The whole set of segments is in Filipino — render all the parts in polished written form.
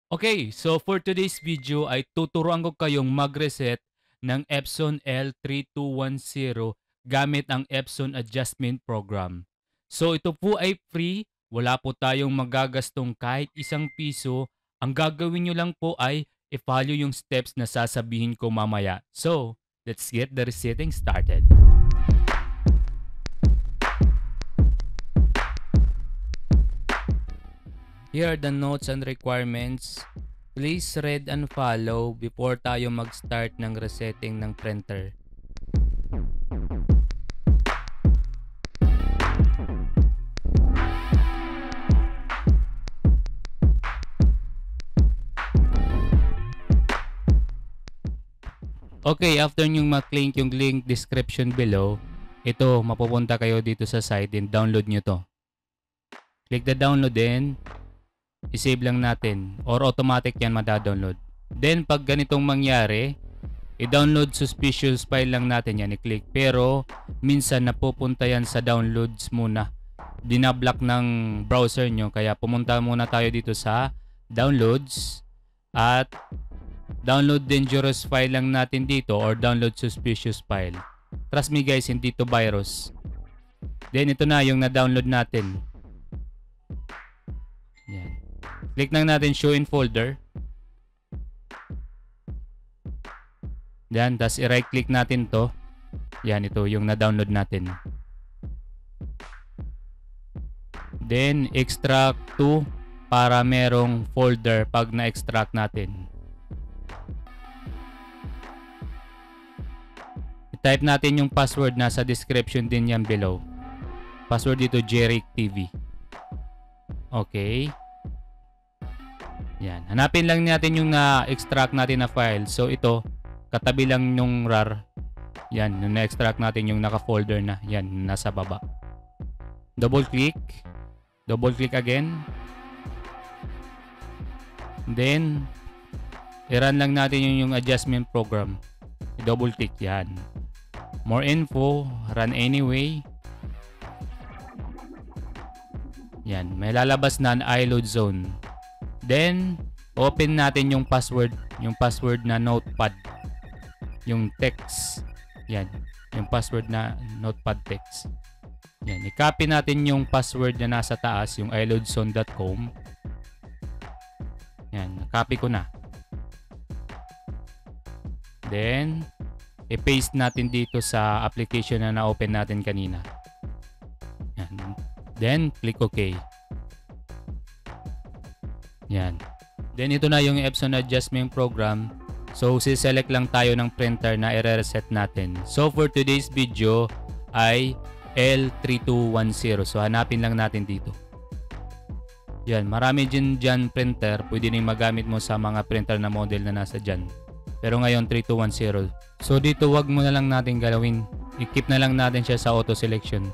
Okay, so for today's video ay tuturuan ko kayong mag-reset ng Epson L3210 gamit ang Epson Adjustment Program. So ito po ay free, wala po tayong magagastong kahit isang piso. Ang gagawin nyo lang po ay i-follow yung steps na sasabihin ko mamaya. So, let's get the resetting started. Here are the notes and requirements. Please read and follow before tayo mag-start ng resetting ng printer. Okay, after nyong ma-click yung link description below, ito, mapupunta kayo dito sa site and download nyo to. Click the download din. I-save lang natin or automatic yan madadownload. Then pag ganitong mangyari, i-download suspicious file lang natin yan, i-click. Pero minsan napupunta yan sa downloads muna. Dinablock ng browser nyo, kaya pumunta muna tayo dito sa downloads at download dangerous file lang natin dito or download suspicious file. Trust me guys, hindi to virus. Then ito na yung na-download natin. Yan. Click lang natin show in folder. Yan, tas i-right click natin to. Yan, ito yung na-download natin. Then extract to para merong folder pag na-extract natin. I-type natin yung password, nasa description din yan below. Password dito Jeric TV. Okay. Yan. Hanapin lang natin yung na-extract natin na file. So ito, katabi lang yung RAR. Yan, yung na-extract natin yung naka-folder na. Yan, nasa baba. Double click. Double click again. Then, i-run lang natin yung adjustment program. I-double click yan. More info, run anyway. Yan, may lalabas na iLoad zone. Then, open natin yung password na notepad. Yung text. Yan, yung password na notepad text. Yan, i-copy natin yung password na nasa taas, yung iloadzone.com. Yan, copy ko na. Then, i-paste natin dito sa application na na-open natin kanina. Yan. Then, click OK. Yan. Then, ito na yung Epson Adjustment Program. So, siselect lang tayo ng printer na i-reset natin. So, for today's video ay L3210. So, hanapin lang natin dito. Yan. Marami dyan printer. Pwede nang magamit mo sa mga printer na model na nasa dyan. Pero ngayon, 3210. So, dito wag mo na lang natin galawin. I-keep na lang natin siya sa auto selection.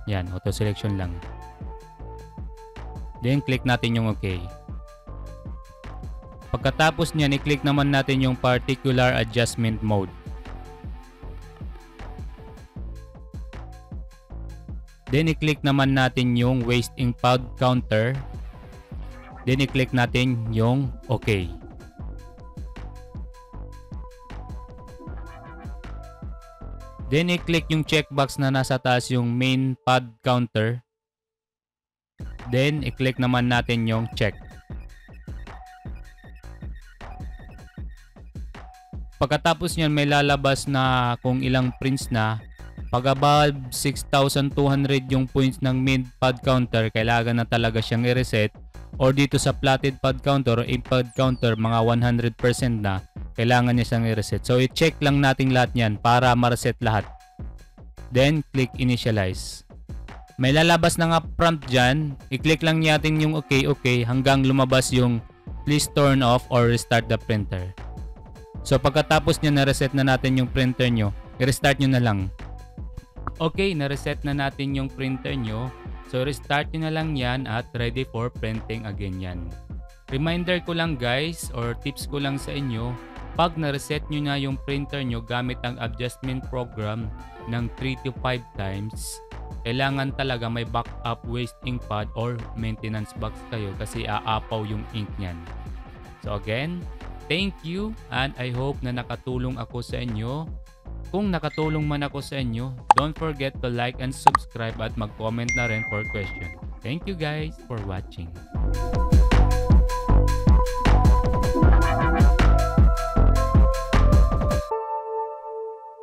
Yan. Auto selection lang. Then, click natin yung OK. Pagkatapos niyan, i-click naman natin yung particular adjustment mode. Then, i-click naman natin yung waste ink pad counter. Then, i-click natin yung OK. Then, i-click yung checkbox na nasa taas yung main pad counter. Then, i-click naman natin yung check. Pagkatapos nyan, may lalabas na kung ilang prints na. Pag above 6,200 yung points ng main pad counter, kailangan na talaga siyang i-reset. Or dito sa platted pad counter o pad counter, mga 100% na, kailangan niya siyang i-reset. So, i-check lang natin lahat yan para ma-reset lahat. Then, click initialize. May lalabas na nga prompt dyan. I-click lang natin yung OK hanggang lumabas yung please turn off or restart the printer. So pagkatapos nyo na-reset na natin yung printer nyo, i-restart nyo na lang. Okay, na-reset na natin yung printer nyo. So restart nyo na lang yan at ready for printing again yan. Reminder ko lang guys or tips ko lang sa inyo, pag na-reset nyo na yung printer nyo gamit ang adjustment program, ng 3 to 5 times, kailangan talaga may backup waste ink pad or maintenance box kayo kasi aapaw yung ink niyan. So again, thank you and I hope na nakatulong ako sa inyo. Kung nakatulong man ako sa inyo, don't forget to like and subscribe at mag-comment na rin for question. Thank you guys for watching.